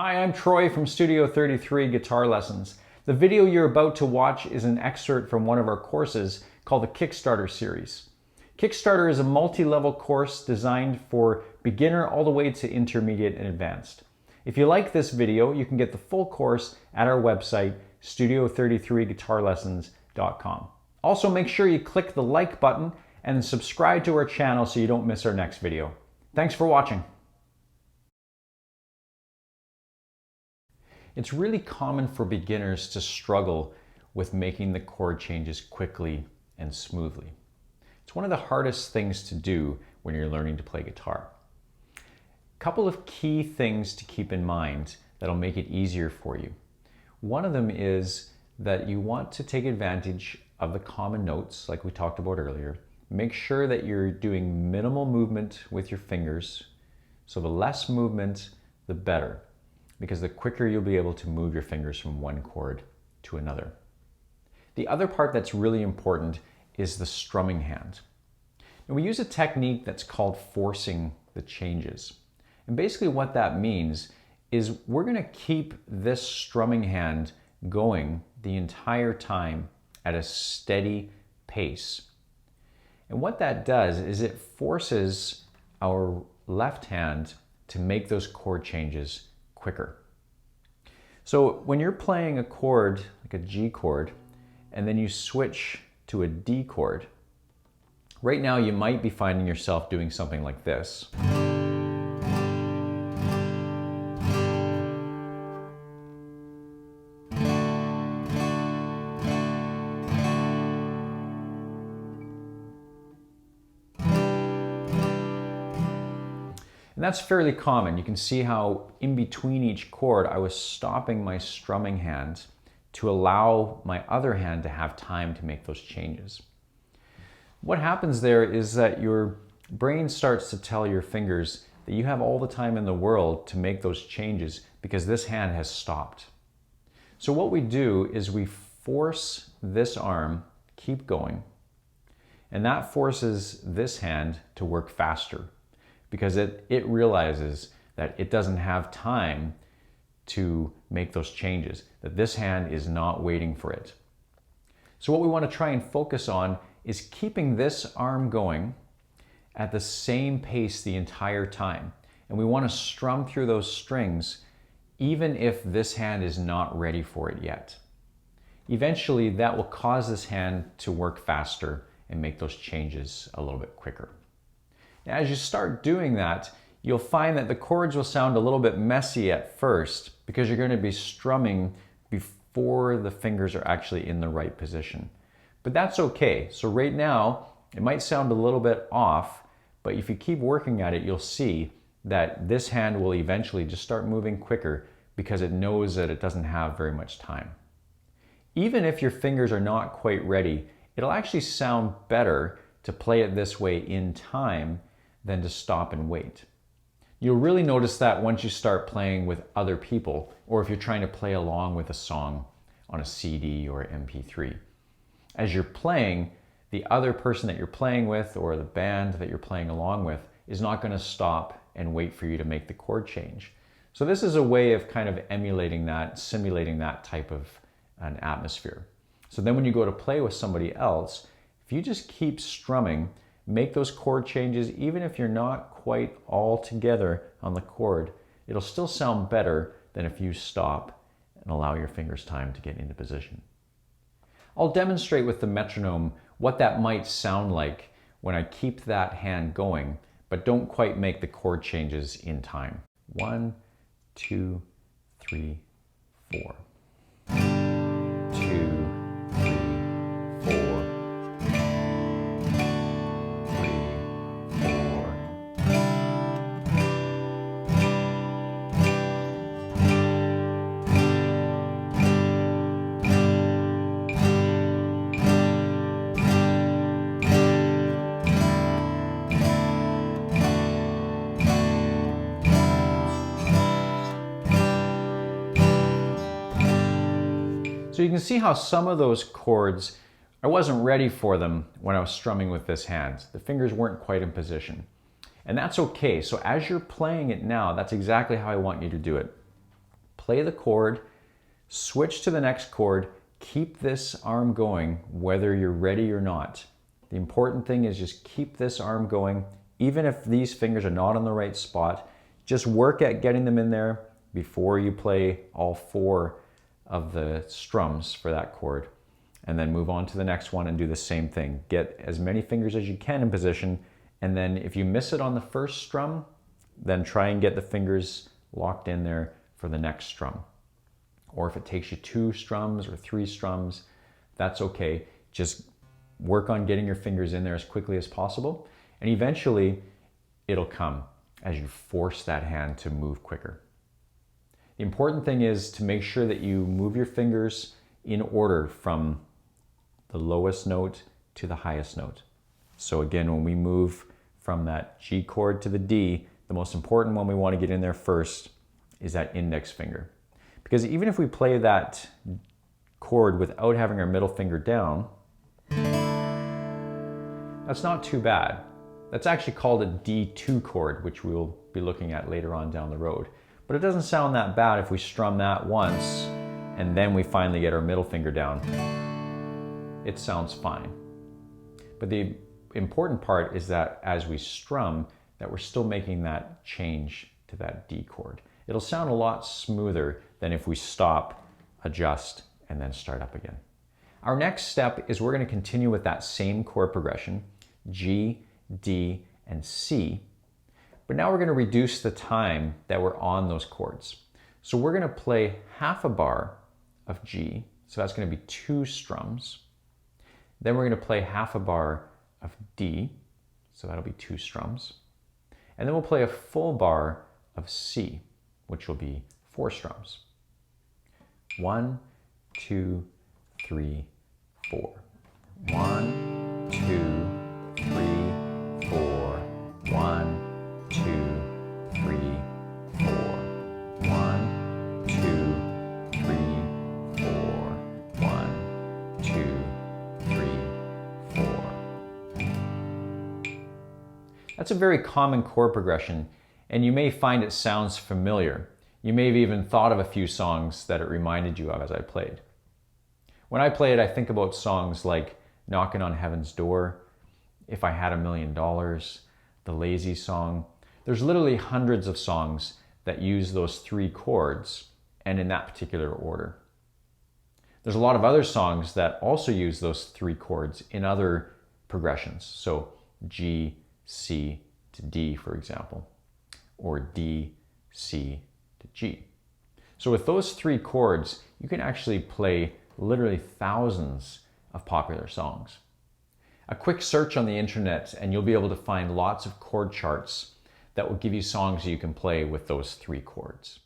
Hi, I'm Troy from Studio 33 Guitar Lessons. The video you're about to watch is an excerpt from one of our courses called the Kickstarter series. Kickstarter is a multi-level course designed for beginner all the way to intermediate and advanced. If you like this video, you can get the full course at our website, studio33guitarlessons.com. Also, make sure you click the like button and subscribe to our channel so you don't miss our next video. Thanks for watching. It's really common for beginners to struggle with making the chord changes quickly and smoothly. It's one of the hardest things to do when you're learning to play guitar. A couple of key things to keep in mind that'll make it easier for you. One of them is that you want to take advantage of the common notes like we talked about earlier. Make sure that you're doing minimal movement with your fingers. So the less movement, the better, because the quicker you'll be able to move your fingers from one chord to another. The other part that's really important is the strumming hand. And we use a technique that's called forcing the changes. And basically what that means is we're going to keep this strumming hand going the entire time at a steady pace. And what that does is it forces our left hand to make those chord changes quicker. So when you're playing a chord, like a G chord, and then you switch to a D chord, right now you might be finding yourself doing something like this. And that's fairly common. You can see how in between each chord, I was stopping my strumming hand to allow my other hand to have time to make those changes. What happens there is that your brain starts to tell your fingers that you have all the time in the world to make those changes because this hand has stopped. So what we do is we force this arm, keep going, and that forces this hand to work faster, because it realizes that it doesn't have time to make those changes, that this hand is not waiting for it. So what we want to try and focus on is keeping this arm going at the same pace the entire time. And we want to strum through those strings even if this hand is not ready for it yet. Eventually, that will cause this hand to work faster and make those changes a little bit quicker. As you start doing that, you'll find that the chords will sound a little bit messy at first because you're going to be strumming before the fingers are actually in the right position. But that's okay. So right now, it might sound a little bit off, but if you keep working at it, you'll see that this hand will eventually just start moving quicker because it knows that it doesn't have very much time. Even if your fingers are not quite ready, it'll actually sound better to play it this way in time than to stop and wait. You'll really notice that once you start playing with other people, or if you're trying to play along with a song on a CD or MP3. As you're playing, the other person that you're playing with or the band that you're playing along with is not going to stop and wait for you to make the chord change. So this is a way of kind of emulating that, simulating that type of an atmosphere. So then when you go to play with somebody else, if you just keep strumming, make those chord changes, even if you're not quite all together on the chord, it'll still sound better than if you stop and allow your fingers time to get into position. I'll demonstrate with the metronome what that might sound like when I keep that hand going, but don't quite make the chord changes in time. 1, 2, 3, 4. 2, 3, 4. So you can see how some of those chords, I wasn't ready for them when I was strumming with this hand. The fingers weren't quite in position. And that's okay. So as you're playing it now, that's exactly how I want you to do it. Play the chord, switch to the next chord, keep this arm going whether you're ready or not. The important thing is just keep this arm going. Even if these fingers are not on the right spot, just work at getting them in there before you play all 4 of the strums for that chord. And then move on to the next one and do the same thing. Get as many fingers as you can in position, and then if you miss it on the first strum, then try and get the fingers locked in there for the next strum. Or if it takes you 2 strums or 3 strums, that's okay. Just work on getting your fingers in there as quickly as possible, and eventually it'll come as you force that hand to move quicker. The important thing is to make sure that you move your fingers in order from the lowest note to the highest note. So again, when we move from that G chord to the D, the most important one we want to get in there first is that index finger. Because even if we play that chord without having our middle finger down, that's not too bad. That's actually called a D2 chord, which we'll be looking at later on down the road. But it doesn't sound that bad if we strum that once and then we finally get our middle finger down. It sounds fine. But the important part is that as we strum, that we're still making that change to that D chord. It'll sound a lot smoother than if we stop, adjust, and then start up again. Our next step is we're going to continue with that same chord progression, G, D, and C. But now we're going to reduce the time that we're on those chords. So we're going to play half a bar of G, so that's going to be 2 strums. Then we're going to play half a bar of D, so that'll be 2 strums. And then we'll play a full bar of C, which will be 4 strums. 1, 2, 3, 4. 1, 2, 3, 4. 1, 2, 3, 4. 1, 2, 3, 4. 1, 2, 3, 4. That's a very common chord progression, and you may find it sounds familiar. You may have even thought of a few songs that it reminded you of as I played. When I play it, I think about songs like Knocking on Heaven's Door, If I Had $1 Million, the Lazy Song. There's literally hundreds of songs that use those 3 chords and in that particular order. There's a lot of other songs that also use those 3 chords in other progressions. So G, C to D, for example, or D, C to G. So with those 3 chords, you can actually play literally thousands of popular songs. A quick search on the internet and you'll be able to find lots of chord charts that will give you songs you can play with those 3 chords.